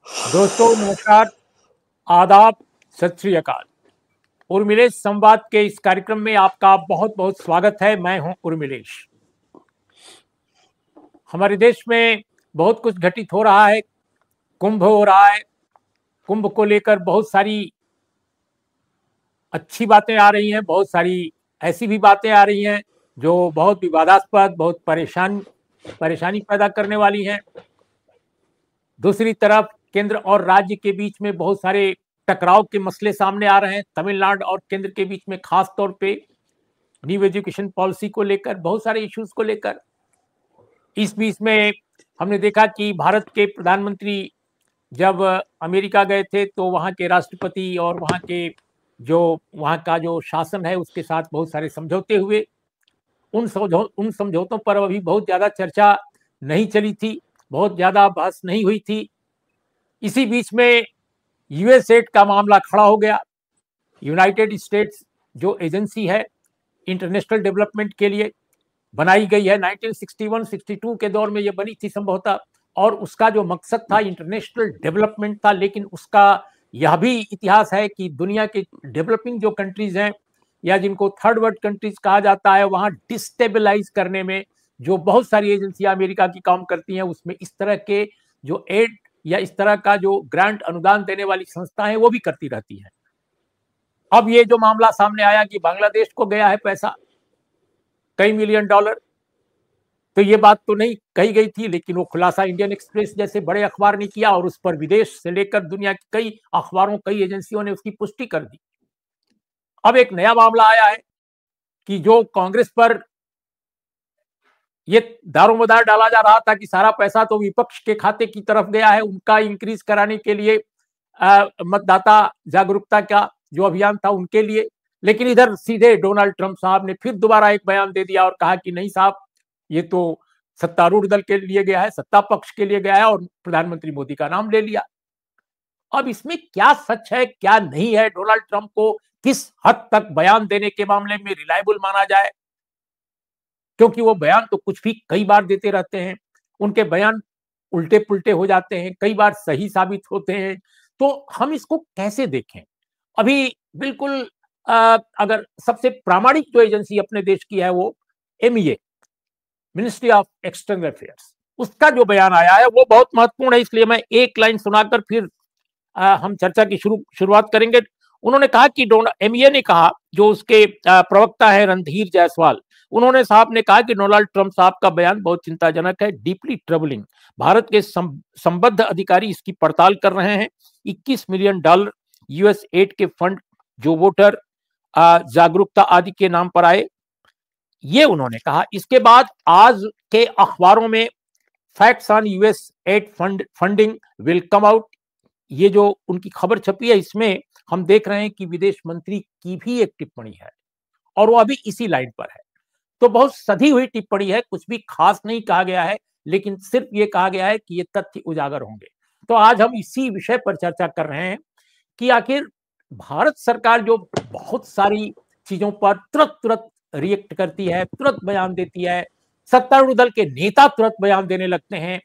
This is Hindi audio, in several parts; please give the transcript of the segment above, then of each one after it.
दोस्तों नमस्कार, आदाब, सत श्री अकाल। उर्मिलेश संवाद के इस कार्यक्रम में आपका बहुत बहुत स्वागत है। मैं हूं उर्मिलेश। हमारे देश में बहुत कुछ घटित हो रहा है। कुंभ हो रहा है। कुंभ को लेकर बहुत सारी अच्छी बातें आ रही हैं, बहुत सारी ऐसी भी बातें आ रही हैं जो बहुत विवादास्पद, बहुत परेशानी पैदा करने वाली हैं। दूसरी तरफ केंद्र और राज्य के बीच में बहुत सारे टकराव के मसले सामने आ रहे हैं। तमिलनाडु और केंद्र के बीच में खास तौर पे न्यू एजुकेशन पॉलिसी को लेकर, बहुत सारे इश्यूज को लेकर। इस बीच में हमने देखा कि भारत के प्रधानमंत्री जब अमेरिका गए थे तो वहाँ के राष्ट्रपति और वहाँ का जो शासन है उसके साथ बहुत सारे समझौते हुए। उन समझौतों पर अभी बहुत ज्यादा चर्चा नहीं चली थी, बहुत ज्यादा बहस नहीं हुई थी। इसी बीच में यूएसएड का मामला खड़ा हो गया। यूनाइटेड स्टेट्स जो एजेंसी है इंटरनेशनल डेवलपमेंट के लिए बनाई गई है, 1961-62 के दौर में ये बनी थी संभवतः, और उसका जो मकसद था इंटरनेशनल डेवलपमेंट था। लेकिन उसका यह भी इतिहास है कि दुनिया के डेवलपिंग जो कंट्रीज हैं या जिनको थर्ड वर्ल्ड कंट्रीज कहा जाता है, वहां डिस्टेबलाइज करने में जो बहुत सारी एजेंसियां अमेरिका की काम करती हैं, उसमें इस तरह के जो एड या इस तरह का जो ग्रांट अनुदान देने वाली संस्था है वो भी करती रहती है। अब ये जो मामला सामने आया कि बांग्लादेश को गया है पैसा कई मिलियन डॉलर, तो ये बात तो नहीं कही गई थी, लेकिन वो खुलासा इंडियन एक्सप्रेस जैसे बड़े अखबार ने किया और उस पर विदेश से लेकर दुनिया के कई अखबारों, कई एजेंसियों ने उसकी पुष्टि कर दी। अब एक नया मामला आया है कि जो कांग्रेस पर ये दारोमदार डाला जा रहा था कि सारा पैसा तो विपक्ष के खाते की तरफ गया है, उनका इंक्रीज कराने के लिए, मतदाता जागरूकता का जो अभियान था उनके लिए। लेकिन इधर सीधे डोनाल्ड ट्रंप साहब ने फिर दोबारा एक बयान दे दिया और कहा कि नहीं साहब, ये तो सत्तारूढ़ दल के लिए गया है, सत्ता पक्ष के लिए गया है, और प्रधानमंत्री मोदी का नाम ले लिया। अब इसमें क्या सच है क्या नहीं है, डोनाल्ड ट्रंप को किस हद तक बयान देने के मामले में रिलायबल माना जाए, क्योंकि वो बयान तो कुछ भी कई बार देते रहते हैं, उनके बयान उल्टे पुल्टे हो जाते हैं, कई बार सही साबित होते हैं। तो हम इसको कैसे देखें? अभी बिल्कुल अगर सबसे प्रामाणिक जो एजेंसी अपने देश की है वो MEA, ministry of external affairs, उसका जो बयान आया है वो बहुत महत्वपूर्ण है। इसलिए मैं एक लाइन सुनाकर फिर हम चर्चा की शुरुआत करेंगे। उन्होंने कहा कि एमईए ने कहा, जो उसके प्रवक्ता है रणधीर जायसवाल, उन्होंने साहब ने कहा कि डोनाल्ड ट्रंप साहब का बयान बहुत चिंताजनक है, डीपली ट्रबलिंग। भारत के संबद्ध अधिकारी इसकी पड़ताल कर रहे हैं। 21 मिलियन डॉलर यूएस एड के फंड जो वोटर जागरूकता आदि के नाम पर आए, ये उन्होंने कहा। इसके बाद आज के अखबारों में facts on US add funding will come out, ये जो उनकी खबर छपी है, इसमें हम देख रहे हैं कि विदेश मंत्री की भी एक टिप्पणी है और वो अभी इसी लाइन पर है। तो बहुत सधी हुई टिप्पणी है, कुछ भी खास नहीं कहा गया है, लेकिन सिर्फ ये कहा गया है कि ये तथ्य उजागर होंगे। तो आज हम इसी विषय पर चर्चा कर रहे हैं कि आखिर भारत सरकार जो बहुत सारी चीजों पर तुरंत तुरंत रिएक्ट करती है, तुरंत बयान देती है, सत्तारूढ़ दल के नेता तुरंत बयान देने लगते हैं,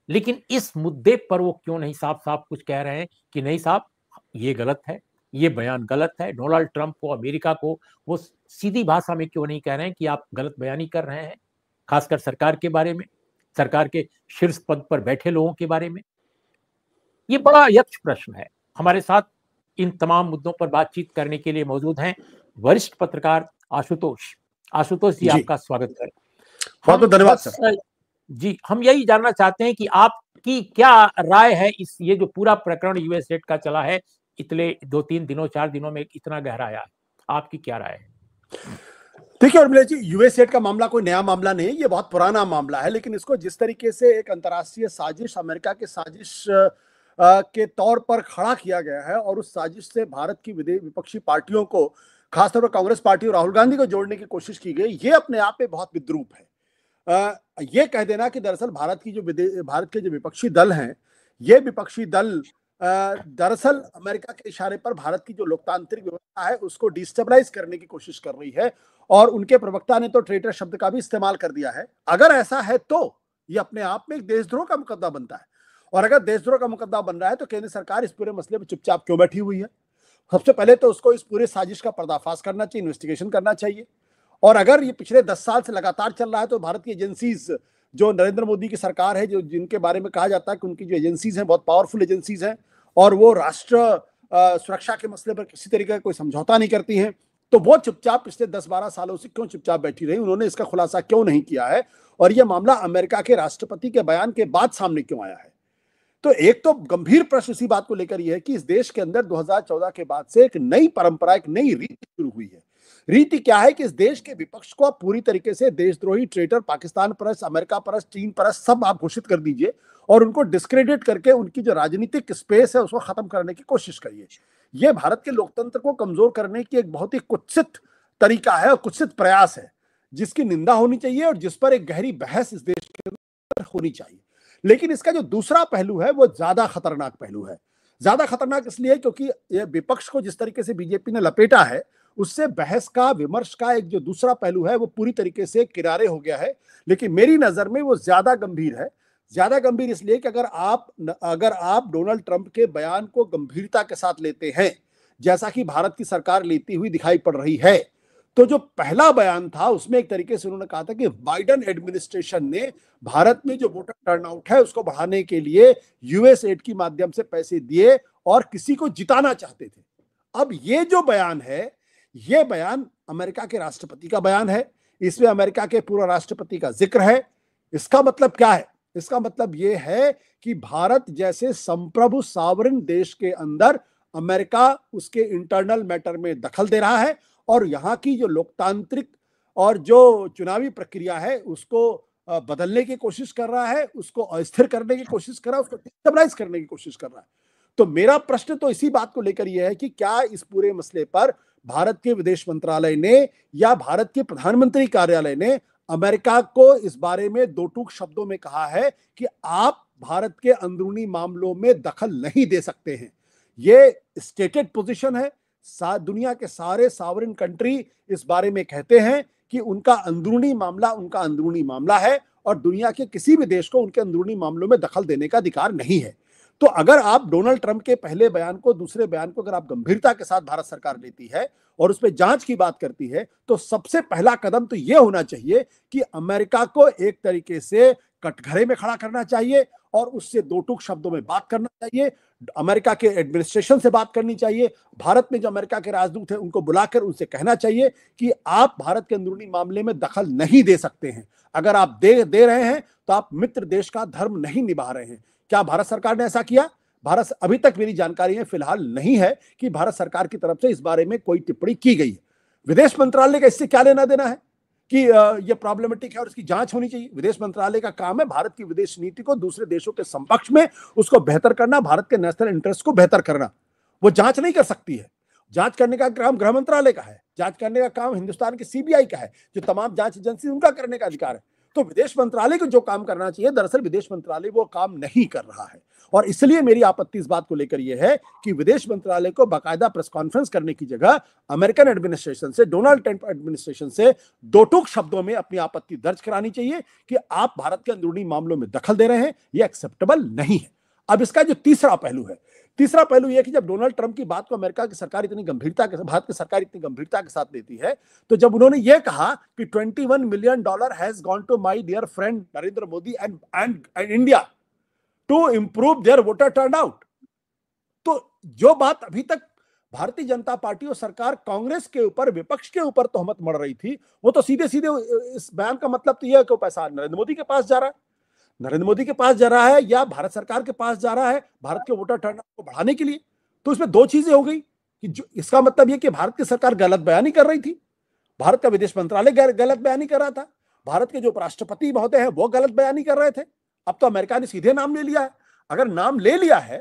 लेकिन इस मुद्दे पर वो क्यों नहीं साफ साफ कुछ कह रहे हैं कि नहीं साहब ये गलत है, ये बयान गलत है। डोनाल्ड ट्रंप को, अमेरिका को वो सीधी भाषा में क्यों नहीं कह रहे हैं कि आप गलत बयानी कर रहे हैं, खासकर सरकार के बारे में, सरकार के शीर्ष पद पर बैठे लोगों के बारे में। ये बड़ा यक्ष प्रश्न है। हमारे साथ इन तमाम मुद्दों पर बातचीत करने के लिए मौजूद हैं वरिष्ठ पत्रकार आशुतोष। आशुतोष जी, आपका स्वागत है। बहुत बहुत धन्यवाद सर। जी, हम यही जानना चाहते हैं कि आपकी क्या राय है इस ये जो पूरा प्रकरण यूएसएड का चला है, इतने 2-3 दिनों 4 दिनों में इतना गहराया, आपकी क्या राय है? देखिए उर्मिला जी, यूएसएड का मामला कोई नया मामला नहीं है, ये बहुत पुराना मामला है। लेकिन इसको जिस तरीके से एक अंतर्राष्ट्रीय साजिश, अमेरिका की साजिश के तौर पर खड़ा किया गया है और उस साजिश से भारत की विपक्षी पार्टियों को, खासतौर पर कांग्रेस पार्टी और राहुल गांधी को जोड़ने की कोशिश की गई, ये अपने आप में बहुत विद्रूप है। ये कह देना कि दरअसल भारत के जो विपक्षी दल हैं, ये विपक्षी दल दरअसल अमेरिका के इशारे पर भारत की जो लोकतांत्रिक व्यवस्था है उसको डिस्टेबलाइज करने की कोशिश कर रही है, और उनके प्रवक्ता ने तो ट्रेटर शब्द का भी इस्तेमाल कर दिया है। अगर ऐसा है तो ये अपने आप में एक देशद्रोह का मुकदमा बनता है। और अगर देशद्रोह का मुकदमा बन रहा है तो केंद्र सरकार इस पूरे मसले पर चुपचाप क्यों बैठी हुई है? सबसे पहले तो उसको इस पूरे साजिश का पर्दाफाश करना चाहिए, इन्वेस्टिगेशन करना चाहिए। और अगर ये पिछले 10 साल से लगातार चल रहा है तो भारत की एजेंसीज, जो नरेंद्र मोदी की सरकार है, जो जिनके बारे में कहा जाता है कि उनकी जो एजेंसीज हैं बहुत पावरफुल एजेंसीज हैं और वो राष्ट्र सुरक्षा के मसले पर किसी तरीके का कोई समझौता नहीं करती हैं, तो वो चुपचाप पिछले 10-12 सालों से क्यों चुपचाप बैठी रही? उन्होंने इसका खुलासा क्यों नहीं किया है? और यह मामला अमेरिका के राष्ट्रपति के बयान के बाद सामने क्यों आया है? तो एक तो गंभीर प्रश्न इसी बात को लेकर यह है कि इस देश के अंदर 2014 के बाद से एक नई परंपरा, एक नई रीति शुरू हुई है। रीति क्या है कि इस देश के विपक्ष को आप पूरी तरीके से देशद्रोही, ट्रेटर, पाकिस्तान परस्त, अमेरिका परस्त, चीन परस्त सब आप घोषित कर दीजिए और उनको डिस्क्रेडिट करके उनकी जो राजनीतिक स्पेस है उसको खत्म करने की कोशिश करिए। यह भारत के लोकतंत्र को कमजोर करने की एक बहुत ही कुत्सित तरीका है और कुत्सित प्रयास है, जिसकी निंदा होनी चाहिए और जिस पर एक गहरी बहस इस देश के अंदर होनी चाहिए। लेकिन इसका जो दूसरा पहलू है वो ज्यादा खतरनाक पहलू है। ज्यादा खतरनाक इसलिए क्योंकि ये विपक्ष को जिस तरीके से बीजेपी ने लपेटा है, उससे बहस का, विमर्श का एक जो दूसरा पहलू है वो पूरी तरीके से किनारे हो गया है। लेकिन मेरी नजर में वो ज्यादा गंभीर है। ज्यादा गंभीर इसलिए कि अगर आप डोनाल्ड ट्रंप के बयान को गंभीरता के साथ लेते हैं, जैसा कि भारत की सरकार लेती हुई दिखाई पड़ रही है, तो जो पहला बयान था उसमें एक तरीके से उन्होंने कहा था कि बाइडेन एडमिनिस्ट्रेशन ने भारत में जो वोटर टर्नआउट है उसको बढ़ाने के लिए यूएस एड के माध्यम से पैसे दिए और किसी को जिताना चाहते थे। अब ये जो बयान है, ये बयान अमेरिका के राष्ट्रपति का बयान है, इसमें अमेरिका के पूर्व राष्ट्रपति का जिक्र है। इसका मतलब क्या है? इसका मतलब यह है कि भारत जैसे संप्रभु सावरिन देश के अंदर अमेरिका उसके इंटरनल मैटर में दखल दे रहा है और यहाँ की जो लोकतांत्रिक और जो चुनावी प्रक्रिया है उसको बदलने की कोशिश कर रहा है, उसको अस्थिर करने की कोशिश कर रहा है, उसको डिस्टेबलाइज करने की कोशिश कर रहा है। तो मेरा प्रश्न तो इसी बात को लेकर यह है कि क्या इस पूरे मसले पर भारत के विदेश मंत्रालय ने या भारत के प्रधानमंत्री कार्यालय ने अमेरिका को इस बारे में दो टूक शब्दों में कहा है कि आप भारत के अंदरूनी मामलों में दखल नहीं दे सकते हैं? ये स्टेटेड पोजीशन है। दुनिया के सारे सॉवरेन कंट्री इस बारे में कहते हैं कि उनका अंदरूनी मामला है और दुनिया के किसी भी देश को उनके अंदरूनी मामलों में दखल देने का अधिकार नहीं है। तो अगर आप डोनाल्ड ट्रंप के पहले बयान को, दूसरे बयान को अगर आप गंभीरता के साथ भारत सरकार लेती है और उस पर जांच की बात करती है, तो सबसे पहला कदम तो यह होना चाहिए कि अमेरिका को एक तरीके से कटघरे में खड़ा करना चाहिए और उससे दो टूक शब्दों में बात करना चाहिए। अमेरिका के एडमिनिस्ट्रेशन से बात करनी चाहिए। भारत में जो अमेरिका के राजदूत हैं उनको बुलाकर उनसे कहना चाहिए कि आप भारत के अंदरूनी मामले में दखल नहीं दे सकते हैं। अगर आप दे रहे हैं तो आप मित्र देश का धर्म नहीं निभा रहे हैं। क्या भारत सरकार ने ऐसा किया? भारत, अभी तक मेरी जानकारी है फिलहाल नहीं है कि भारत सरकार की तरफ से इस बारे में कोई टिप्पणी की गई है। विदेश मंत्रालय का इससे क्या लेना देना है कि यह प्रॉब्लमेटिक है और इसकी जांच होनी चाहिए? विदेश मंत्रालय का काम है भारत की विदेश नीति को दूसरे देशों के समकक्ष में उसको बेहतर करना, भारत के नेशनल इंटरेस्ट को बेहतर करना। वो जांच नहीं कर सकती है। जांच करने का काम गृह मंत्रालय का है, जांच करने का काम हिंदुस्तान की सीबीआई का है, जो तमाम जांच एजेंसी उनका करने का अधिकार है। तो विदेश मंत्रालय को जो काम करना चाहिए, दरअसल विदेश मंत्रालय वो काम नहीं कर रहा है। और इसलिए मेरी आपत्ति इस बात को लेकर यह है कि विदेश मंत्रालय को बाकायदा प्रेस कॉन्फ्रेंस करने की जगह अमेरिकन एडमिनिस्ट्रेशन से, डोनाल्ड ट्रंप एडमिनिस्ट्रेशन से दो टूक शब्दों में अपनी आपत्ति दर्ज करानी चाहिए कि आप भारत के अंदरूनी मामलों में दखल दे रहे हैं, यह एक्सेप्टेबल नहीं है। अब इसका जो तीसरा पहलू है, तीसरा पहलू यह कि जब डोनाल्ड ट्रंप की बात को अमेरिका की सरकार इतनी गंभीरता के, भारत की सरकार इतनी गंभीरता के साथ लेती है, तो जब उन्होंने यह कहा कि $21 million has gone to my dear friend Narendra Modi and India to improve their voter turnout, तो जो बात अभी तक भारतीय जनता पार्टी और सरकार कांग्रेस के ऊपर, विपक्ष के ऊपर तोहमत मढ़ रही थी, वो तो सीधे सीधे इस बयान का मतलब तो यह है कि पैसा नरेंद्र मोदी के पास जा रहा है, नरेंद्र मोदी के पास जा रहा है या भारत सरकार के पास जा रहा है भारत के वोटर टर्नआउट को बढ़ाने के लिए। तो इसमें दो चीजें हो गई कि जो इसका मतलब यह कि भारत की सरकार गलत बयानी कर रही थी, भारत का विदेश मंत्रालय गलत बयानी कर रहा था, भारत के जो उपराष्ट्रपति महोदय हैं वो गलत बयानी कर रहे थे। अब तो अमेरिका ने सीधे नाम ले लिया है। अगर नाम ले लिया है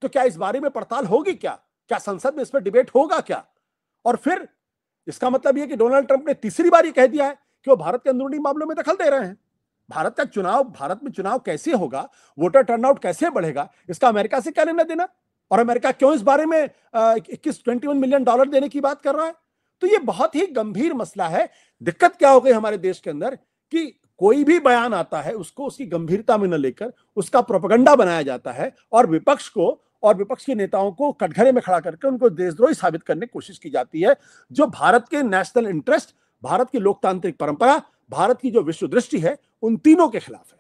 तो क्या इस बारे में पड़ताल होगी? क्या संसद में इस पर डिबेट होगा क्या? और फिर इसका मतलब यह कि डोनाल्ड ट्रंप ने तीसरी बार कह दिया है कि वो भारत के अंदरूनी मामलों में दखल दे रहे हैं। भारत में चुनाव कैसे होगा, वोटर टर्नआउट कैसे बढ़ेगा, इसका अमेरिका से क्या लेना देना? और अमेरिका क्यों इस बारे में $21 मिलियन देने की बात कर रहा है? तो ये बहुत ही गंभीर मसला है। दिक्कत क्या हो गई हमारे देश के अंदर कि कोई भी बयान आता है उसको उसकी गंभीरता में न लेकर उसका प्रोपेगेंडा बनाया जाता है और विपक्ष को और विपक्ष के नेताओं को कटघरे में खड़ा करके उनको देशद्रोही साबित करने की कोशिश की जाती है, जो भारत के नेशनल इंटरेस्ट, भारत की लोकतांत्रिक परंपरा, भारत की जो विश्व दृष्टि है, उन तीनों के खिलाफ है।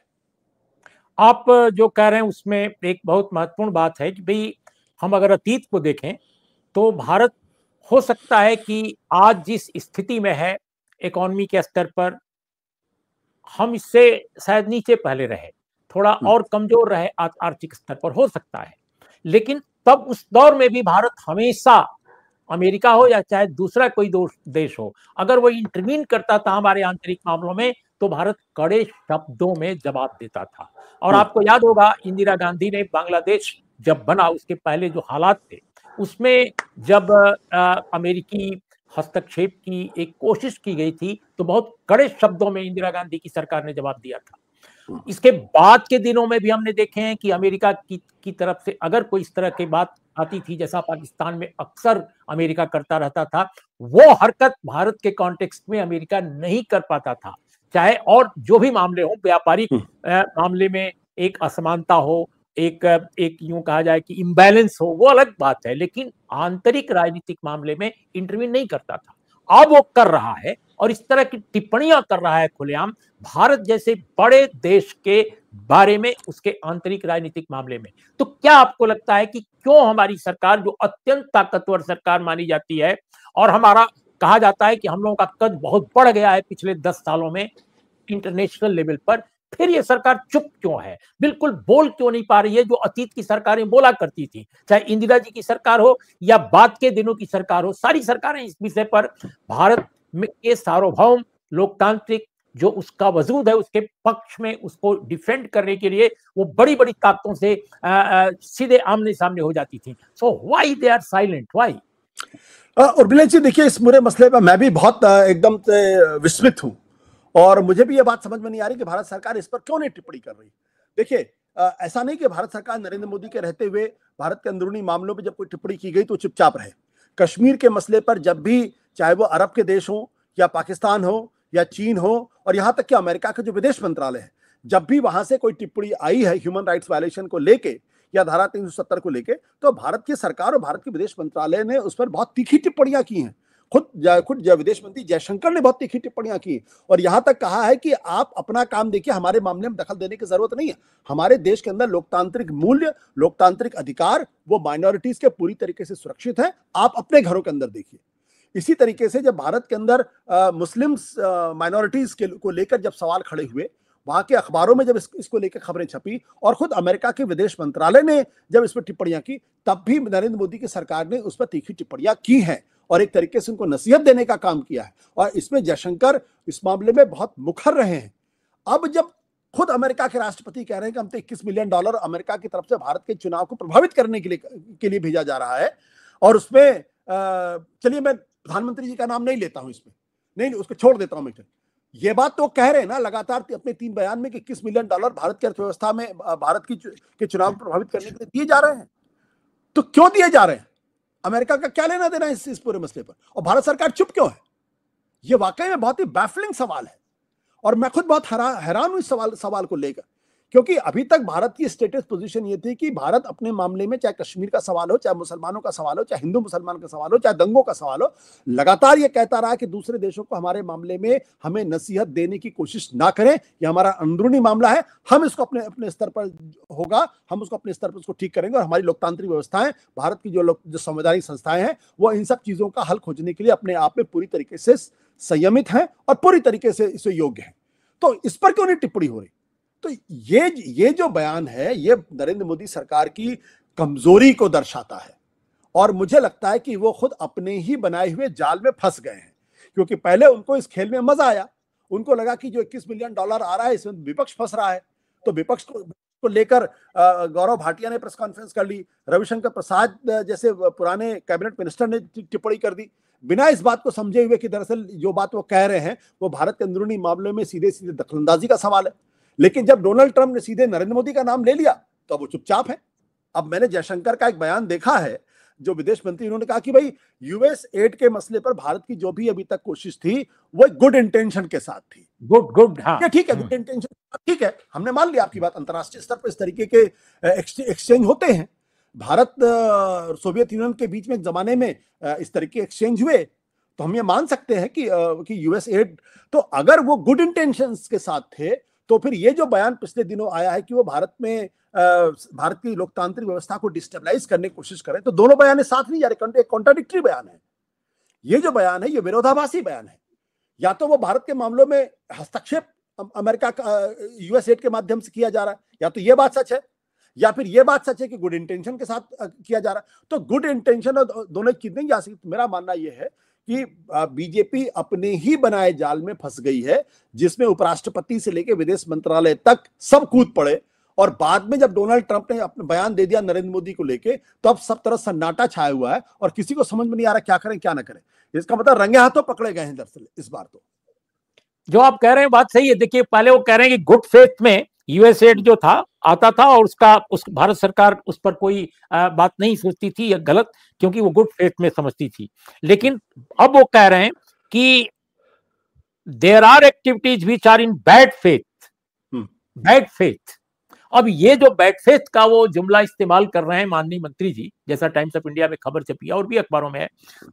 आप जो कह रहे हैं उसमें एक बहुत महत्वपूर्ण बात है कि भाई हम अगर अतीत को देखें तो भारत हो सकता है कि आज जिस स्थिति में है इकोनॉमी के स्तर पर, हम इससे शायद नीचे पहले रहे, थोड़ा और कमजोर रहे आर्थिक स्तर पर, हो सकता है। लेकिन तब उस दौर में भी भारत हमेशा, अमेरिका हो या चाहे दूसरा कोई देश हो, अगर वो इंटरवीन करता था हमारे आंतरिक मामलों में तो भारत कड़े शब्दों में जवाब देता था। और आपको याद होगा इंदिरा गांधी ने बांग्लादेश जब बना उसके पहले जो हालात थे उसमें जब अमेरिकी हस्तक्षेप की एक कोशिश की गई थी तो बहुत कड़े शब्दों में इंदिरा गांधी की सरकार ने जवाब दिया था। इसके बाद के दिनों में भी हमने देखे हैं कि अमेरिका की तरफ से अगर कोई इस तरह की बात आती थी, जैसा पाकिस्तान में अक्सर अमेरिका करता रहता था, वो हरकत भारत के कॉन्टेक्स्ट में अमेरिका नहीं कर पाता था। चाहे और जो भी मामले हो, व्यापारिक मामले में एक असमानता हो, एक यूं कहा जाए कि इम्बैलेंस हो, वो अलग बात है, लेकिन आंतरिक राजनीतिक मामले में इंटरवीन नहीं करता था। अब वो कर रहा है और इस तरह की टिप्पणियां कर रहा है खुलेआम भारत जैसे बड़े देश के बारे में, उसके आंतरिक राजनीतिक मामले में। तो क्या आपको लगता है कि क्यों हमारी सरकार, जो अत्यंत ताकतवर सरकार मानी जाती है और हमारा कहा जाता है कि हम लोगों का कद बहुत बढ़ गया है पिछले 10 सालों में इंटरनेशनल लेवल पर, फिर ये सरकार चुप क्यों है, बिल्कुल बोल क्यों नहीं पा रही है जो अतीत की सरकारें बोला करती थी? चाहे इंदिरा जी की सरकार हो या बाद के दिनों की सरकार हो, सारी सरकारें इस विषय पर भारत के सार्वभौम लोकतांत्रिक जो उसका वजूद है उसके पक्ष में, उसको डिफेंड करने के लिए वो बड़ी बड़ी ताकतों से सीधे आमने सामने हो जाती थी। So why they are silent, why? Urmila ji, देखिए इस पूरे मसले पर मैं भी बहुत एकदम से विस्मित हूं और मुझे भी ये बात समझ में नहीं आ रही कि भारत सरकार इस पर क्यों नहीं टिप्पणी कर रही। देखिए ऐसा नहीं कि भारत सरकार नरेंद्र मोदी के रहते हुए भारत के अंदरूनी मामलों पर जब कोई टिप्पणी की गई तो चुपचाप रहे। कश्मीर के मसले पर जब भी, चाहे वो अरब के देश हो या पाकिस्तान हो या चीन हो और यहां तक कि अमेरिका का जो विदेश मंत्रालय है, जब भी वहां से कोई टिप्पणी आई है ह्यूमन राइट्स वायलेशन को लेके या धारा 370 को लेके, तो भारत की सरकार और भारत के विदेश मंत्रालय ने उस पर बहुत तीखी टिप्पणियां की हैं। खुद विदेश मंत्री जयशंकर ने बहुत तीखी टिप्पणियां की और यहां तक कहा है कि आप अपना काम देखिए, हमारे मामले में दखल देने की जरूरत नहीं है। हमारे देश के अंदर लोकतांत्रिक मूल्य, लोकतांत्रिक अधिकार, वो माइनॉरिटीज के पूरी तरीके से सुरक्षित है, आप अपने घरों के अंदर देखिए। इसी तरीके से जब भारत के अंदर मुस्लिम माइनॉरिटीज को लेकर जब सवाल खड़े हुए, वहां के अखबारों में जब इसको लेकर खबरें छपी और खुद अमेरिका के विदेश मंत्रालय ने जब इस पर टिप्पणियां की, तब भी नरेंद्र मोदी की सरकार ने उस पर तीखी टिप्पणियां की हैं और एक तरीके से उनको नसीहत देने का काम किया है। और इसमें जयशंकर इस मामले में बहुत मुखर रहे हैं। अब जब खुद अमेरिका के राष्ट्रपति कह रहे हैं कि हम तो $21 मिलियन अमेरिका की तरफ से भारत के चुनाव को प्रभावित करने के लिए भेजा जा रहा है, और उसमें चलिए मैं प्रधानमंत्री जी का नाम नहीं लेता हूं, इसमें नहीं, उसको छोड़ देता हूं मैं। ये बात तो कह रहे हैं ना लगातार अपने 3 बयान में कि $21 मिलियन भारत की अर्थव्यवस्था में भारत के चुनाव को प्रभावित करने के लिए दिए जा रहे हैं। तो क्यों दिए जा रहे हैं? अमेरिका का क्या लेना देना है इस पूरे मसले पर, और भारत सरकार चुप क्यों है? यह वाकई में बहुत ही बैफलिंग सवाल है और मैं खुद बहुत हैरान हूं इस सवाल को लेकर, क्योंकि अभी तक भारत की स्टेटस पोजीशन ये थी कि भारत अपने मामले में, चाहे कश्मीर का सवाल हो, चाहे मुसलमानों का सवाल हो, चाहे हिंदू मुसलमान का सवाल हो, चाहे दंगों का सवाल हो, लगातार ये कहता रहा कि दूसरे देशों को हमारे मामले में हमें नसीहत देने की कोशिश ना करें, ये हमारा अंदरूनी मामला है, हम इसको अपने स्तर पर होगा, हम उसको अपने स्तर पर उसको ठीक करेंगे और हमारी लोकतांत्रिक व्यवस्थाएं, भारत की जो संवैधानिक संस्थाएं हैं, वो इन सब चीजों का हल खोजने के लिए अपने आप में पूरी तरीके से संयमित हैं और पूरी तरीके से इसे योग्य है। तो इस पर क्यों नहीं टिप्पणी हो रही? तो ये जो बयान है, ये नरेंद्र मोदी सरकार की कमजोरी को दर्शाता है और मुझे लगता है कि वो खुद अपने ही बनाए हुए जाल में फंस गए हैं, क्योंकि पहले उनको इस खेल में मजा आया, उनको लगा कि जो $21 मिलियन आ रहा है इसमें विपक्ष फंस रहा है, तो विपक्ष को लेकर गौरव भाटिया ने प्रेस कॉन्फ्रेंस कर ली, रविशंकर प्रसाद जैसे पुराने कैबिनेट मिनिस्टर ने टिप्पणी कर दी, बिना इस बात को समझे हुए कि दरअसल जो बात वो कह रहे हैं वो भारत के अंदरूनी मामलों में सीधे सीधे दखलंदाजी का सवाल है। लेकिन जब डोनाल्ड ट्रंप ने सीधे नरेंद्र मोदी का नाम ले लिया तो अब वो चुपचाप है। अब मैंने जयशंकर का एक बयान देखा है जो विदेश मंत्री, उन्होंने कहा कि भाई यूएस एड के मसले पर भारत की जो भी अभी तक कोशिश थी वो गुड इंटेंशन के साथ थी। गुड गुड, हाँ, ये ठीक है, गुड इंटेंशन ठीक है, हमने मान लिया आपकी बात। अंतर्राष्ट्रीय स्तर पर इस तरीके के एक्सचेंज होते हैं। भारत सोवियत यूनियन के बीच में एक जमाने में इस तरीके के एक्सचेंज हुए, तो हम ये मान सकते हैं कि यूएस एड, तो अगर वो गुड इंटेंशंस के साथ थे, तो फिर ये जो बयान पिछले दिनों आया है कि वो भारत में भारत की लोकतांत्रिक व्यवस्था को डिस्टेबलाइज करने की कोशिश करें, तो दोनों बयान साथ नहीं जा रहे, कॉन्ट्राडिक्टरी बयान है। ये जो बयान है ये विरोधाभासी बयान है। या तो वो भारत के मामलों में हस्तक्षेप अमेरिका का यूएस एड के माध्यम से किया जा रहा है, या तो ये बात सच है, या फिर ये बात सच है कि गुड इंटेंशन के साथ किया जा रहा है। तो गुड इंटेंशन और दोनों चीज नहीं जा सकती। मेरा मानना यह है कि बीजेपी अपने ही बनाए जाल में फंस गई है, जिसमें उपराष्ट्रपति से लेकर विदेश मंत्रालय तक सब कूद पड़े, और बाद में जब डोनाल्ड ट्रंप ने अपना बयान दे दिया नरेंद्र मोदी को लेके, तो अब सब तरफ सन्नाटा छाया हुआ है और किसी को समझ में नहीं आ रहा क्या करें क्या ना करें। इसका मतलब रंगे हाथों पकड़े गए हैं दरअसल इस बार। तो जो आप कह रहे हैं बात सही है। देखिए, पहले वो कह रहे हैं कि गुड फेथ में यूएस एड जो था आता था और उस भारत सरकार उस पर कोई बात नहीं सोचती थी या गलत, क्योंकि वो गुड फेथ में समझती थी। लेकिन अब वो कह रहे हैं कि there are activities which are in bad faith, bad faith. अब ये जो बैड फेथ का वो जुमला इस्तेमाल कर रहे हैं माननीय मंत्री जी, जैसा टाइम्स ऑफ इंडिया में खबर छपी है और भी अखबारों में है,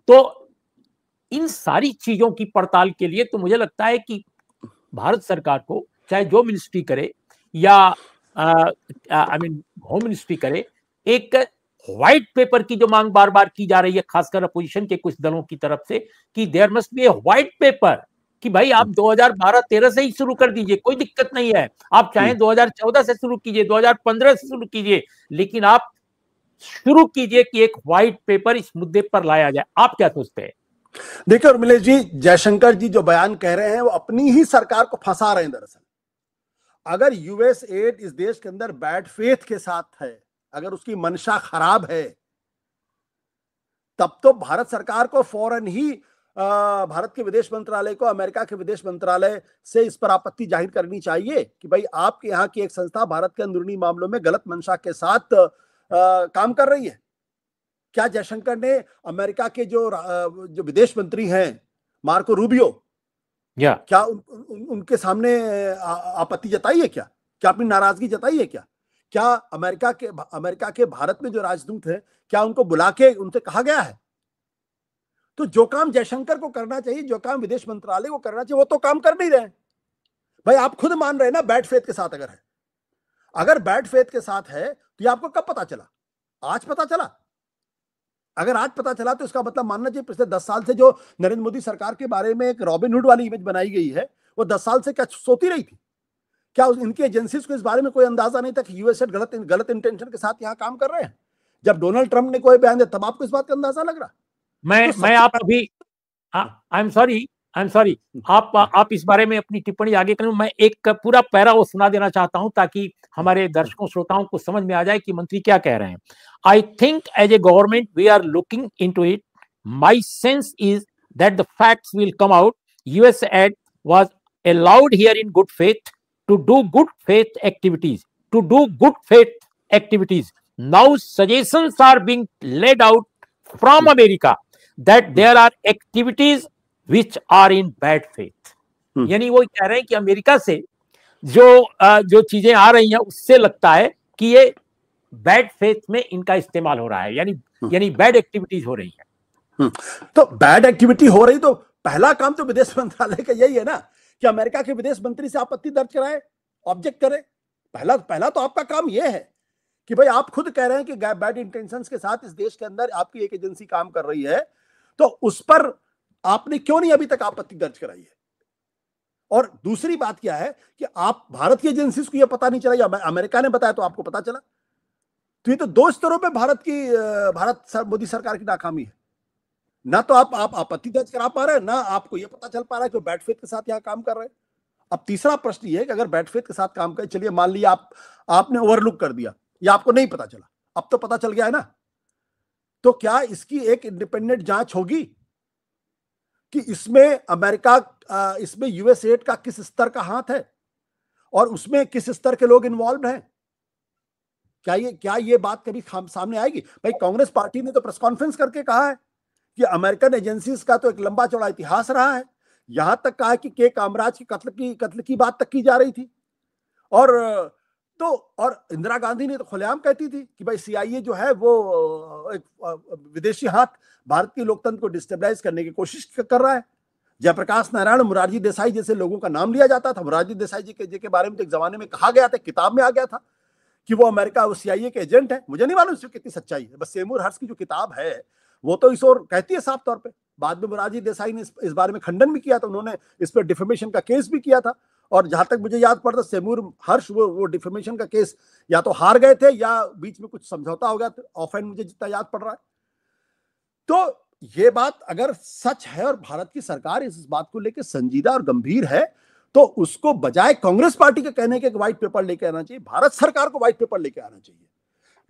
तो इन सारी चीजों की पड़ताल के लिए तो मुझे लगता है कि भारत सरकार को चाहे जो मिनिस्ट्री करे या आई मीन होम मिनिस्ट्री करे, एक व्हाइट पेपर की जो मांग बार बार की जा रही है खासकर अपोजिशन के कुछ दलों की तरफ से, कि there must be a white paper, कि भाई आप 2012-13 से ही शुरू कर दीजिए, कोई दिक्कत नहीं है। आप चाहें 2014 से शुरू कीजिए, 2015 से शुरू कीजिए, लेकिन आप शुरू कीजिए कि एक व्हाइट पेपर इस मुद्दे पर लाया जाए। आप क्या सोचते हैं? देखिए उर्मिला जी, जयशंकर जी जो बयान कह रहे हैं वो अपनी ही सरकार को फंसा रहे हैं दरअसल। अगर यूएस एड इस देश के अंदर बैड फेथ के साथ है, अगर उसकी मंशा खराब है, तब तो भारत सरकार को फौरन ही भारत के विदेश मंत्रालय को अमेरिका के विदेश मंत्रालय से इस पर आपत्ति जाहिर करनी चाहिए कि भाई आपके यहाँ की एक संस्था भारत के अंदरूनी मामलों में गलत मंशा के साथ काम कर रही है। क्या जयशंकर ने अमेरिका के जो विदेश मंत्री हैं मार्को रूबियो, क्या उनके सामने आपत्ति जताई है? क्या अपनी नाराजगी जताई है? क्या अमेरिका के भारत में जो राजदूत हैं, क्या उनको बुला के उनसे कहा गया है? तो जो काम जयशंकर को करना चाहिए, जो काम विदेश मंत्रालय को करना चाहिए, वो तो काम कर नहीं रहे। भाई आप खुद मान रहे हैं ना बैड फेथ के साथ अगर है। अगर बैड फेथ के साथ है तो ये आपको कब पता चला? आज पता चला? अगर आज पता चला तो इसका मतलब मानना चाहिए पिछले 10 साल से जो नरेंद्र मोदी सरकार के बारे में एक रॉबिनहुड वाली इमेज बनाई गई है, वो 10 साल से क्या सोती रही थी? क्या इनकी एजेंसीज को इस बारे में कोई अंदाजा नहीं था कि यूएस गलत इंटेंशन के साथ यहां काम कर रहे हैं? जब डोनाल्ड ट्रंप ने कोई बयान दिया तब आपको इस बात का अंदाजा लग रहा? मैं आप अभी आई एम सॉरी आप इस बारे में अपनी टिप्पणी आगे करें। मैं एक पूरा पैरा वो सुना देना चाहता हूं ताकि हमारे दर्शकों श्रोताओं को समझ में आ जाए कि मंत्री क्या कह रहे हैं। I think as a government we are looking into it. My sense is that the facts will come out. US aid was allowed here in good faith to do good faith activities. Now suggestions are being laid out from America that there are activities which are in bad faith. यानी वो कह रहे हैं कि अमेरिका से जो चीजें आ रही हैं उससे लगता है कि ये बैड फेथ में इनका इस्तेमाल हो रहा है, यानी बैड एक्टिविटीज हो रही है। तो बैड एक्टिविटी हो रही तो पहला काम तो विदेश मंत्रालय का यही है ना कि अमेरिका के विदेश मंत्री से आपत्ति दर्ज कराए, ऑब्जेक्ट करे। पहला तो आपका काम यह है कि भाई आप खुद कह रहे हैं कि बैड इंटेंशंस के साथ इस देश के अंदर आपकी एक एजेंसी काम कर रही है, तो उस पर आपने क्यों नहीं अभी तक आपत्ति दर्ज कराई है? और दूसरी बात क्या है कि आप भारत की एजेंसी को यह पता नहीं चला या अमेरिका ने बताया तो आपको पता चला। तो ये तो दो स्तरों पे भारत मोदी सरकार की नाकामी है। ना तो आप आपत्ति दर्ज करा पा रहे हैं, ना आपको यह पता चल पा रहा है कि बैड फेथ के साथ यहां काम कर रहे हैं। अब तीसरा प्रश्न ये है कि अगर बैड फेथ के साथ काम करें, चलिए मान लिया आपने ओवरलुक कर दिया या आपको नहीं पता चला, अब तो पता चल गया है ना, तो क्या इसकी एक इंडिपेंडेंट जांच होगी कि इसमें यूएस एड का किस स्तर का हाथ है और उसमें किस स्तर के लोग इन्वॉल्व हैं? क्या ये बात कभी सामने आएगी? भाई कांग्रेस पार्टी ने तो प्रेस कॉन्फ्रेंस करके कहा है कि अमेरिकन एजेंसीज का तो एक लंबा चौड़ा इतिहास रहा है। यहां तक कहा कि के कामराज की कत्ल की बात तक की जा रही थी। और और इंदिरा गांधी ने तो खुलेआम कहती थी कि भाई सीआईए जो है वो एक विदेशी हाथ भारत के लोकतंत्र को डिस्टेबलाइज करने की कोशिश कर रहा है। जयप्रकाश नारायण, मुरारजी देसाई जैसे लोगों का नाम लिया जाता था। मुरारजी देसाई जी के बारे में तो एक जमाने में कहा गया था, किताब में आ गया था कि वो अमेरिका, वो सीआईए के एजेंट है। मुझे नहीं मालूम इसमें कितनी सच्चाई है, बस सेमूर हर्ष की जो किताब है वो तो इस ओर कहती है साफ तौर पे। बाद में मुरारजी देसाई ने इस बारे में खंडन भी किया था, उन्होंने इस पर डिफेमेशन का केस भी किया था। और जहां तक मुझे याद पड़ता, सेमूर हर्ष वो डिफेमेशन का केस या तो हार गए थे या बीच में कुछ समझौता हो गया, ऑफ एंड मुझे जितना याद पड़ रहा है। तो ये बात अगर सच है और भारत की सरकार इस बात को लेकर संजीदा और गंभीर है, तो उसको बजाय कांग्रेस पार्टी के कहने के व्हाइट पेपर लेके आना चाहिए, भारत सरकार को व्हाइट पेपर लेके आना चाहिए।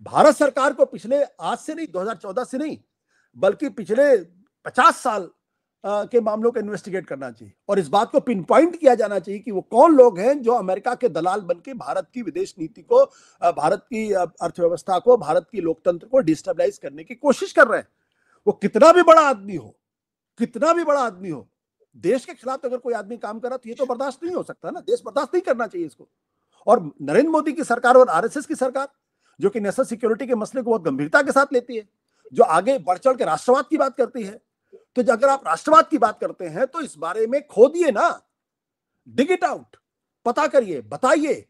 भारत सरकार को पिछले आज से नहीं, 2014 से नहीं, बल्कि पिछले 50 साल के मामलों को इन्वेस्टिगेट करना चाहिए और इस बात को पिन पॉइंट किया जाना चाहिए कि वो कौन लोग हैं जो अमेरिका के दलाल बनके भारत की विदेश नीति को, भारत की अर्थव्यवस्था को, भारत की लोकतंत्र को डिस्टेबलाइज करने की कोशिश कर रहे हैं। वो कितना भी बड़ा आदमी हो, कितना भी बड़ा आदमी हो, देश के खिलाफ अगर कोई आदमी काम कर रहा तो ये तो बर्दाश्त नहीं हो सकता ना। देश बर्दाश्त नहीं करना चाहिए इसको। और नरेंद्र मोदी की सरकार और आरएसएस की सरकार जो कि नेशनल सिक्योरिटी के मसले को बहुत गंभीरता के साथ लेती है, जो आगे बढ़ चढ़ के राष्ट्रवाद की बात करती है, तो अगर आप राष्ट्रवाद की बात करते हैं तो इस बारे में खोदिए ना, डिग इट आउट, पता करिए, बताइए।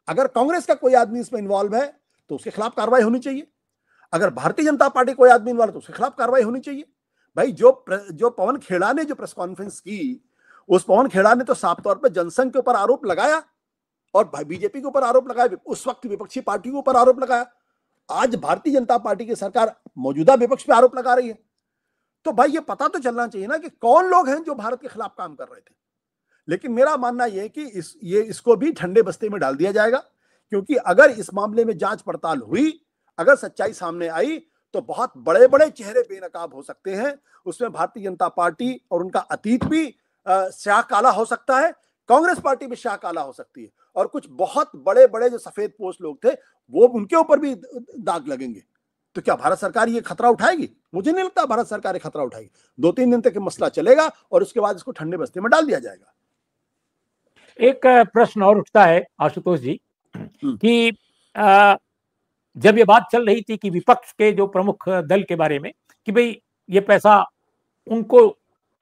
अगर कांग्रेस का कोई आदमी इसमें इन्वॉल्व है तो उसके खिलाफ कार्रवाई होनी चाहिए। अगर भारतीय जनता पार्टी कोई आदमी इन्वॉल्व है तो उसके खिलाफ कार्रवाई होनी चाहिए। भाई जो पवन खेड़ा ने जो प्रेस कॉन्फ्रेंस की, उस पवन खेड़ा ने तो साफ तौर पर जनसंघ के ऊपर आरोप लगाया और बीजेपी के ऊपर आरोप लगाया, उस वक्त विपक्षी पार्टी के ऊपर आरोप लगाया। आज भारतीय जनता पार्टी की सरकार मौजूदा विपक्ष पे आरोप लगा रही है। तो भाई ये पता तो चलना चाहिए ना कि कौन लोग हैं जो भारत के खिलाफ काम कर रहे थे। लेकिन मेरा मानना यह है कि इसको भी ठंडे बस्ते में डाल दिया जाएगा, क्योंकि अगर इस मामले में जांच पड़ताल हुई, अगर सच्चाई सामने आई तो बहुत बड़े बड़े चेहरे बेनकाब हो सकते हैं। उसमें भारतीय जनता पार्टी और उनका अतीत भी स्याह काला हो सकता है, कांग्रेस पार्टी भी स्याह काला हो सकती है, और कुछ बहुत बड़े बड़े जो सफेद पोश लोग थे वो उनके ऊपर भी दाग लगेंगे। तो क्या भारत सरकार ये खतरा उठाएगी? मुझे नहीं लगता भारत सरकार ये खतरा उठाएगी। 2-3 दिन तक ये मसला चलेगा और उसके बाद इसको ठंडे बस्ते में डाल दिया जाएगा। एक प्रश्न और उठता है आशुतोष जी कि जब ये बात चल रही थी कि विपक्ष के जो प्रमुख दल के बारे में कि भाई ये पैसा उनको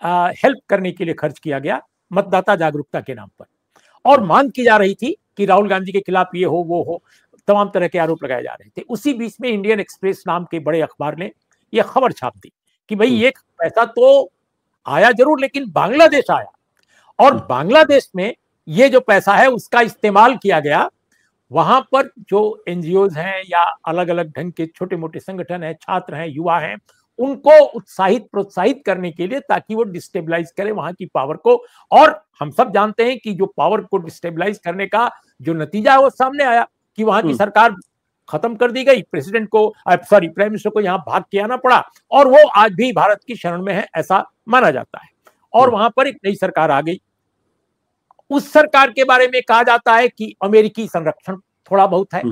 हेल्प करने के लिए खर्च किया गया मतदाता जागरूकता के नाम पर, और मांग की जा रही थी कि राहुल गांधी के खिलाफ ये हो वो हो, तमाम तरह के आरोप लगाए जा रहे थे। उसी बीच में इंडियन एक्सप्रेस नाम के बड़े अखबार ने यह खबर छाप दी कि भाई ये पैसा तो आया जरूर लेकिन बांग्लादेश आया, और बांग्लादेश में ये जो पैसा है उसका इस्तेमाल किया गया। वहां पर जो एनजीओज हैं या अलग अलग ढंग के छोटे मोटे संगठन हैं, छात्र हैं, युवा हैं, उनको उत्साहित प्रोत्साहित करने के लिए, ताकि वो डिस्टेबलाइज करे वहां की पावर को। और हम सब जानते हैं कि जो पावर को डिस्टेबलाइज करने का जो नतीजा है वो सामने आया कि वहां की सरकार खत्म कर दी गई, प्राइम मिनिस्टर को यहां भाग के आना पड़ा, और वो आज भी भारत की शरण में है ऐसा माना जाता है। और वहां पर एक नई सरकार आ गई। उस सरकार के बारे में कहा जाता है कि अमेरिकी संरक्षण थोड़ा बहुत है,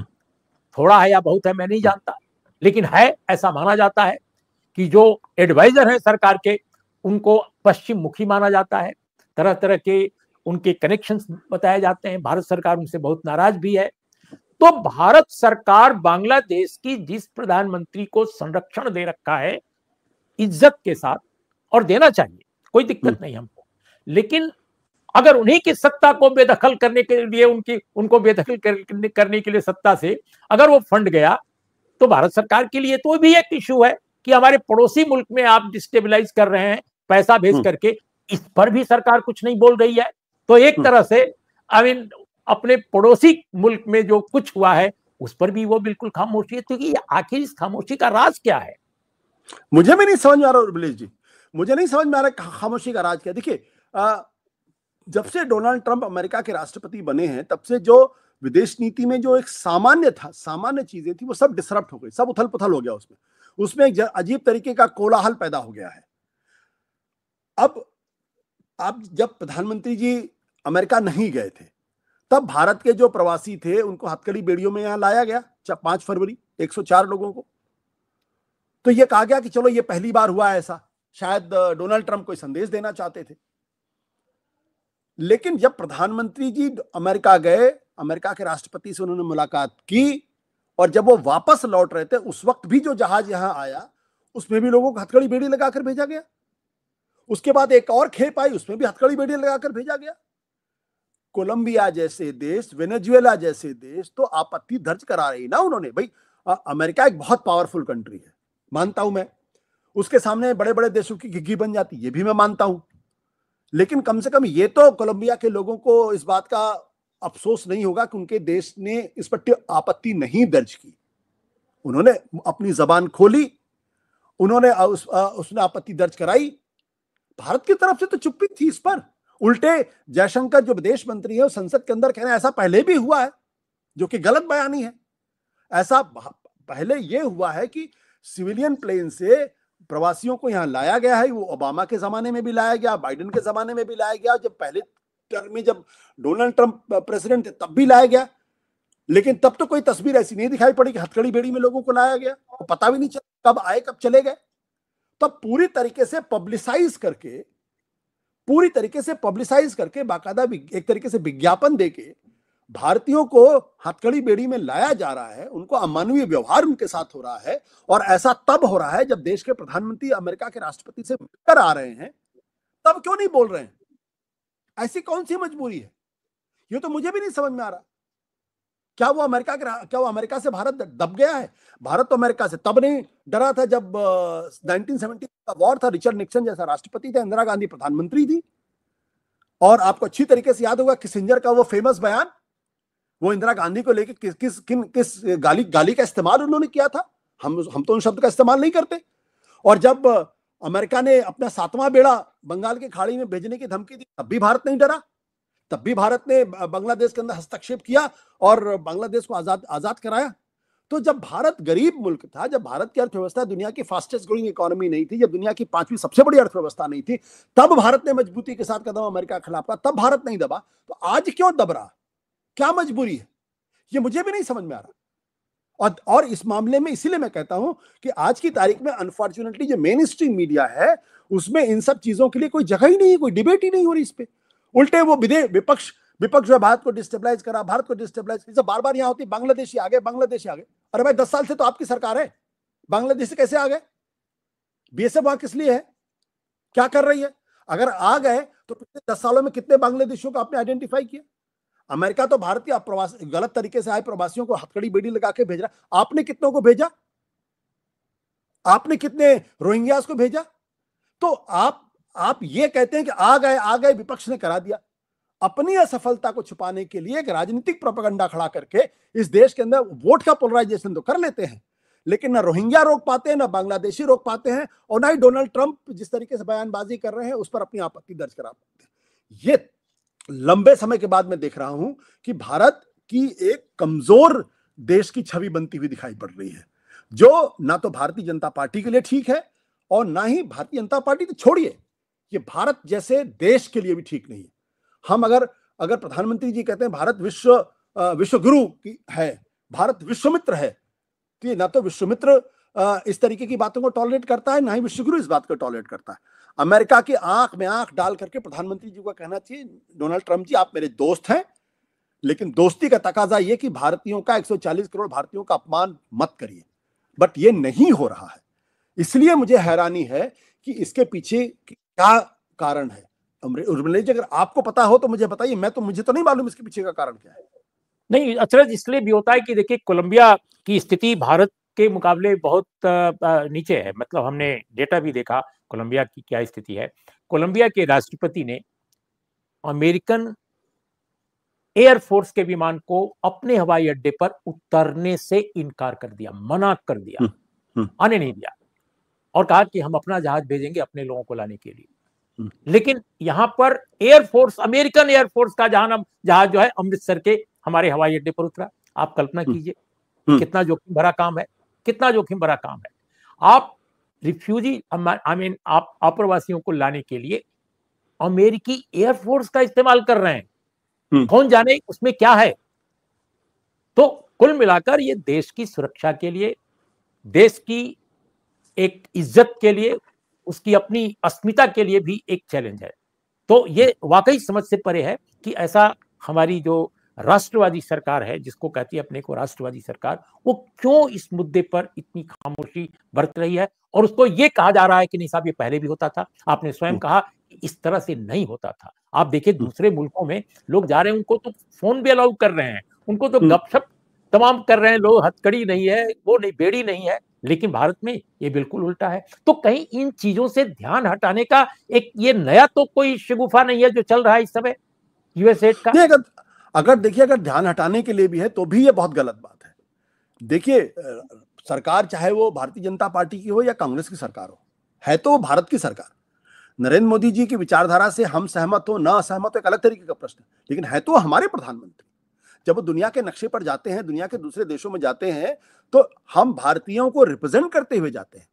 थोड़ा है या बहुत है मैं नहीं जानता, लेकिन है ऐसा माना जाता है कि जो एडवाइजर हैं सरकार के उनको पश्चिम मुखी माना जाता है। तरह तरह के उनके कनेक्शंस बताए जाते हैं। भारत सरकार उनसे बहुत नाराज भी है। तो भारत सरकार बांग्लादेश की जिस प्रधानमंत्री को संरक्षण दे रखा है इज्जत के साथ, और देना चाहिए, कोई दिक्कत नहीं हमको, लेकिन अगर उन्हीं की सत्ता को बेदखल करने के लिए उनको बेदखल करने के लिए सत्ता से अगर वो फंड गया, तो भारत सरकार के लिए तो भी एक इशू है कि हमारे पड़ोसी मुल्क में आप डिस्टेबलाइज कर रहे हैं पैसा भेज करके, इस पर भी सरकार कुछ नहीं बोल रही है। तो एक तरह से अपने पड़ोसी मुल्क में जो कुछ हुआ है उस पर भी वो बिल्कुल खामोशी है। क्योंकि आखिर इस खामोशी का राज क्या है? मुझे भी नहीं समझ में आ रहा उर्मिलेश जी, मुझे नहीं समझ में आ रहा खामोशी का राज क्या। देखिए, जब से डोनाल्ड ट्रंप अमेरिका के राष्ट्रपति बने हैं तब से जो विदेश नीति में जो एक सामान्य चीजें थी वो सब डिसरप्ट हो गई, सब उथल पुथल हो गया। उसमें एक अजीब तरीके का कोलाहल पैदा हो गया है। अब आप जब प्रधानमंत्री जी अमेरिका नहीं गए थे तब भारत के जो प्रवासी थे उनको हथकड़ी बेड़ियों में यहां लाया गया 5 फरवरी 104 लोगों को। तो यह कहा गया कि चलो ये पहली बार हुआ ऐसा, शायद डोनाल्ड ट्रंप कोई संदेश देना चाहते थे। लेकिन जब प्रधानमंत्री जी अमेरिका गए, अमेरिका के राष्ट्रपति से उन्होंने मुलाकात की, और जब वो वापस लौट रहे थे उस वक्त भी जो जहाज यहां आया उसमें भी लोगों को हथकड़ी बेड़ी लगाकर भेजा गया। उसके बाद एक और खेप आई, उसमें भी हथकड़ी बेड़ी लगाकर भेजा गया। कोलंबिया जैसे देश, वेनेजुएला जैसे देश तो आपत्ति दर्ज करा रही ना उन्होंने। भाई अमेरिका एक बहुत पावरफुल कंट्री है, मानता हूं मैं, उसके सामने बड़े बड़े देशों की घिघी बन जाती, ये भी मैं मानता हूं। लेकिन कम से कम ये तो कोलंबिया के लोगों को इस बात का अफसोस नहीं होगा कि उनके देश ने इस पर आपत्ति नहीं दर्ज की। उन्होंने अपनी जबान खोली, उन्होंने उसने आपत्ति दर्ज कराई। भारत की तरफ से तो चुप्पी थी इस पर। उल्टे जयशंकर जो विदेश मंत्री है संसद के अंदर कह रहे हैं ऐसा पहले भी हुआ है, जो कि गलत बयानी है। ऐसा पहले यह हुआ है कि सिविलियन प्लेन से प्रवासियों को यहां लाया गया है। वो ओबामा के जमाने में भी लाया गया, बाइडेन के जमाने में भी लाया गया, जब पहले टर्म में जब डोनाल्ड ट्रंप प्रेसिडेंट थे तब भी लाया गया। लेकिन तब तो कोई तस्वीर ऐसी नहीं दिखाई पड़ी कि हथकड़ी बेड़ी में लोगों को लाया गया, और पता भी नहीं चला कब आए कब चले गए। तब पूरी तरीके से पब्लिसाइज करके बाकायदा एक तरीके से विज्ञापन देके भारतीयों को हथकड़ी बेड़ी में लाया जा रहा है, उनको अमानवीय व्यवहार उनके साथ हो रहा है। और ऐसा तब हो रहा है जब देश के प्रधानमंत्री अमेरिका के राष्ट्रपति से मिलकर आ रहे हैं, तब क्यों नहीं बोल रहे हैं? ऐसी कौन सी मजबूरी है? ये तो मुझे भी नहीं समझ में आ रहा। क्या वो अमेरिका से भारत दब गया है? भारत तो अमेरिका से तब नहीं डरा था जब 1970 का वॉर था, रिचर्ड निक्सन जैसा राष्ट्रपति था, इंदिरा गांधी प्रधानमंत्री थी। और आपको अच्छी तरीके से याद होगा किसिंजर का वो फेमस बयान, वो इंदिरा गांधी को लेकर किस गाली का इस्तेमाल उन्होंने किया था। हम तो उन शब्द का इस्तेमाल नहीं करते। और जब अमेरिका ने अपना 7वां बेड़ा बंगाल की खाड़ी में भेजने की धमकी दी, तब भी भारत नहीं डरा। तब भी भारत ने बांग्लादेश के अंदर हस्तक्षेप किया और बांग्लादेश को आजाद कराया। तो जब भारत गरीब मुल्क था, जब भारत की अर्थव्यवस्था दुनिया की फास्टेस्ट ग्रोइंग इकोनॉमी नहीं थी, जब दुनिया की 5वीं सबसे बड़ी अर्थव्यवस्था नहीं थी, तब भारत ने मजबूती के साथ कदम अमेरिका के खिलाफ, तब भारत नहीं दबा। तो आज क्यों दब रहा? क्या मजबूरी है? ये मुझे भी नहीं समझ में आ रहा। और इस मामले में इसीलिए मैं कहता हूं कि आज की तारीख में अनफॉर्चुनेटली जो मेन स्ट्रीम मीडिया है उसमें इन सब चीजों के लिए कोई जगह ही नहीं है, कोई डिबेट ही नहीं हो रही इस पे। उल्टे वो विपक्ष जो भारत को डिस्टेबलाइज करा, भारत को डिस्टेबलाइज, बार बार यहां होती बांग्लादेशी आ गए, बांग्लादेशी आ गए। अरे भाई 10 साल से तो आपकी सरकार है, बांग्लादेशी कैसे आ गए? बीएसएफ वहां किस लिए है? क्या कर रही है? अगर आ गए तो पिछले 10 सालों में कितने बांग्लादेशियों को आपने आइडेंटिफाई किया? अमेरिका तो भारत के प्रवासी, गलत तरीके से आए प्रवासियों को हथकड़ी बेड़ी लगा के भेज रहा। आपने कितनों को भेजा? आपने कितने रोहिंग्यास को भेजा? तो आप ये कहते हैं कि आ गए, विपक्ष ने करा दिया। अपनी असफलता को छुपाने के लिए एक राजनीतिक प्रोपेगेंडा खड़ा करके इस देश के अंदर वोट का पोलराइजेशन तो कर लेते हैं, लेकिन ना रोहिंग्या रोक पाते हैं, ना बांग्लादेशी रोक पाते हैं, और ना ही डोनाल्ड ट्रंप जिस तरीके से बयानबाजी कर रहे हैं उस पर अपनी आपत्ति दर्ज करा पाते हैं। ये लंबे समय के बाद मैं देख रहा हूं कि भारत की एक कमजोर देश की छवि बनती हुई दिखाई पड़ रही है, जो ना तो भारतीय जनता पार्टी के लिए ठीक है और ना ही भारतीय जनता पार्टी तो छोड़िए, ये भारत जैसे देश के लिए भी ठीक नहीं है। हम अगर प्रधानमंत्री जी कहते हैं भारत विश्व गुरु की है, भारत विश्वमित्र है, तो ये ना तो विश्वमित्र इस तरीके की बातों को टॉलरेट करता है, ना ही विश्वगुरु इस बात को टॉलरेट करता है। अमेरिका की आंख में आंख डाल करके प्रधानमंत्री जी को कहना चाहिए, डोनाल्ड ट्रंप जी आप मेरे दोस्त हैं, लेकिन दोस्ती का तकाजा ये कि भारतीयों का 140 करोड़ भारतीयों का अपमान मत करिए। बट ये नहीं हो रहा है, इसलिए मुझे हैरानी है कि इसके पीछे क्या कारण है। उर्मिला जी अगर आपको पता हो तो मुझे बताइए, मुझे तो नहीं मालूम इसके पीछे का कारण क्या है। नहीं, अचरज इसलिए भी होता है कि देखिए कोलंबिया की स्थिति भारत के मुकाबले बहुत नीचे है। मतलब हमने डेटा भी देखा कोलंबिया की क्या स्थिति है। कोलंबिया के राष्ट्रपति ने अमेरिकन एयरफोर्स के विमान को अपने हवाई अड्डे पर उतरने से इनकार कर दिया, मना कर दिया, आने नहीं दिया, और कहा कि हम अपना जहाज भेजेंगे अपने लोगों को लाने के लिए। लेकिन यहां पर एयरफोर्स, अमेरिकन एयरफोर्स का जहाज जो है अमृतसर के हमारे हवाई अड्डे पर उतरा। आप कल्पना कीजिए कितना जोखिम भरा काम है, कितना जोखिम भरा काम है। आप रिफ्यूजी आप अप्रवासियों को लाने के लिए अमेरिकी एयरफोर्स का इस्तेमाल कर रहे हैं। कौन जाने उसमें क्या है। तो कुल मिलाकर ये देश की सुरक्षा के लिए, देश की एक इज्जत के लिए, उसकी अपनी अस्मिता के लिए भी एक चैलेंज है। तो ये वाकई समझ से परे है कि ऐसा हमारी जो राष्ट्रवादी सरकार है, जिसको कहती है अपने को राष्ट्रवादी सरकार, वो क्यों इस मुद्दे पर इतनी खामोशी बरत रही है। और उसको ये कहा जा रहा है कि नहीं साहब, ये पहले भी होता था। आपने स्वयं कहा कि इस तरह से नहीं होता था। आप देखिए दूसरे मुल्कों में लोग जा रहे हैं, उनको तो फोन भी अलाउ कर रहे हैं, उनको तो गपशप तमाम कर रहे हैं लोग, हथकड़ी नहीं है, वो नहीं, बेड़ी नहीं है। लेकिन भारत में ये बिल्कुल उल्टा है। तो कहीं इन चीजों से ध्यान हटाने का एक ये नया तो कोई शगुफा नहीं है जो चल रहा है इस समय यूएसएड का। नहीं, अगर देखिए, अगर ध्यान हटाने के लिए भी है तो भी ये बहुत गलत बात है। देखिए, सरकार चाहे वो भारतीय जनता पार्टी की हो या कांग्रेस की सरकार हो, है तो वो भारत की सरकार। नरेंद्र मोदी जी की विचारधारा से हम सहमत हो ना असहमत हो एक अलग तरीके का प्रश्न है, लेकिन है तो हमारे प्रधानमंत्री। जब वो दुनिया के नक्शे पर जाते हैं, दुनिया के दूसरे देशों में जाते हैं, तो हम भारतीयों को रिप्रेजेंट करते हुए जाते हैं।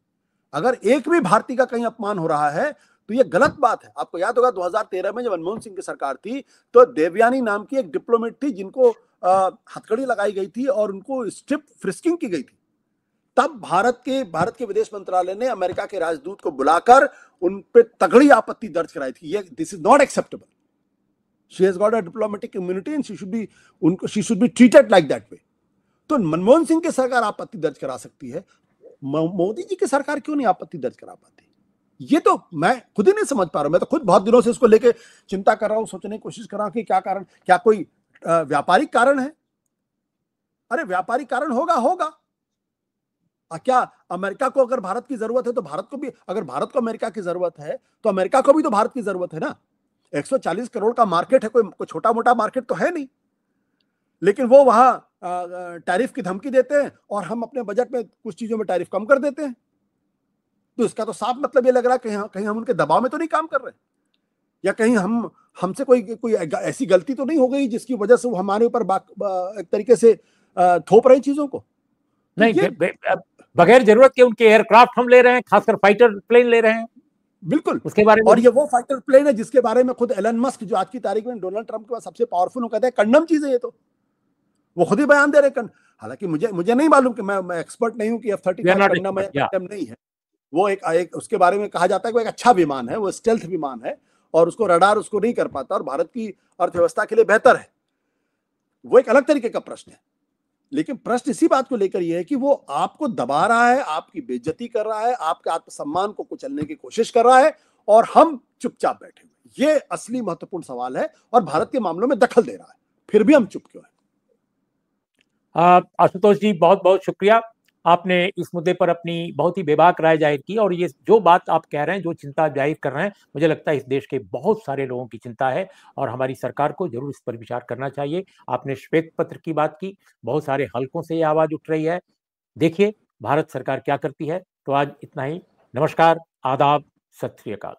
अगर एक भी भारतीय का कहीं अपमान हो रहा है तो ये गलत बात है। आपको याद होगा 2013 में जब मनमोहन सिंह की सरकार थी, तो देवयानी नाम की एक डिप्लोमेट थी जिनको हथकड़ी लगाई गई थी और उनको स्ट्रिप फ्रिस्किंग की गई थी। तब भारत के विदेश मंत्रालय ने अमेरिका के राजदूत को बुलाकर उन पे तगड़ी आपत्ति दर्ज कराई थी। ये this is not acceptable. She has got a diplomatic immunity and she should be treated like that way. तो मनमोहन सिंह की सरकार आपत्ति दर्ज करा सकती है, मोदी जी की सरकार क्यों नहीं आपत्ति दर्ज करा पाती? ये तो मैं खुद ही नहीं समझ पा रहा हूं। मैं तो खुद बहुत दिनों से इसको लेके चिंता कर रहा हूं, सोचने की कोशिश कर रहा हूं कि क्या कारण, क्या कोई व्यापारिक कारण है? अरे व्यापारिक कारण होगा। क्या अमेरिका को अगर भारत की जरूरत है तो भारत को भी, अगर भारत को अमेरिका की जरूरत है तो अमेरिका को भी तो भारत की जरूरत है ना। 140 करोड़ का मार्केट है, कोई छोटा मोटा मार्केट तो है नहीं। लेकिन वो वहां टैरिफ की धमकी देते हैं और हम अपने बजट में कुछ चीजों में टैरिफ कम कर देते हैं। तो इसका तो साफ मतलब ये लग रहा है कि कहीं हम उनके दबाव में तो नहीं काम कर रहे, या कहीं हमसे कोई ऐसी गलती तो नहीं हो गई जिसकी वजह से वो हमारे ऊपर एक तरीके से थोप रहे चीजों को। तो नहीं, बगैर जरूरत के उनके एयरक्राफ्ट हम ले रहे हैं, खासकर फाइटर प्लेन ले रहे हैं। बिल्कुल उसके बारे में, और ये वो फाइटर प्लेन है जिसके बारे में खुद एलन मस्क, जो आज की तारीख में डोनाल्ड ट्रंप के बाद सबसे पावरफुल, कहते हैं कंडम चीज है ये, तो वो खुद ही बयान दे रहे हैं। हालांकि मुझे नहीं मालूम कि मैं एक्सपर्ट नहीं हूं कि F-35 कंडम है या कंडम नहीं है। वो एक उसके बारे में कहा जाता है कि वो एक अच्छा विमान है, वो स्टेल्थ विमान है और उसको रडार उसको नहीं कर पाता और भारत की अर्थव्यवस्था के लिए बेहतर है। वो एक अलग तरीके का प्रश्न है। लेकिन प्रश्न इसी बात को लेकर यह है कि वो आपको दबा रहा है, आपकी बेइज्जती कर रहा है, आपके आत्मसम्मान को कुचलने की कोशिश कर रहा है और हम चुपचाप बैठे हुए। ये असली महत्वपूर्ण सवाल है और भारत के मामलों में दखल दे रहा है, फिर भी हम चुप क्यों हैं? आशुतोष जी, बहुत बहुत शुक्रिया। आपने इस मुद्दे पर अपनी बहुत ही बेबाक राय जाहिर की, और ये जो बात आप कह रहे हैं, जो चिंता जाहिर कर रहे हैं, मुझे लगता है इस देश के बहुत सारे लोगों की चिंता है और हमारी सरकार को जरूर इस पर विचार करना चाहिए। आपने श्वेत पत्र की बात की, बहुत सारे हलकों से ये आवाज उठ रही है। देखिए भारत सरकार क्या करती है। तो आज इतना ही। नमस्कार, आदाब, सत श्री अकाल।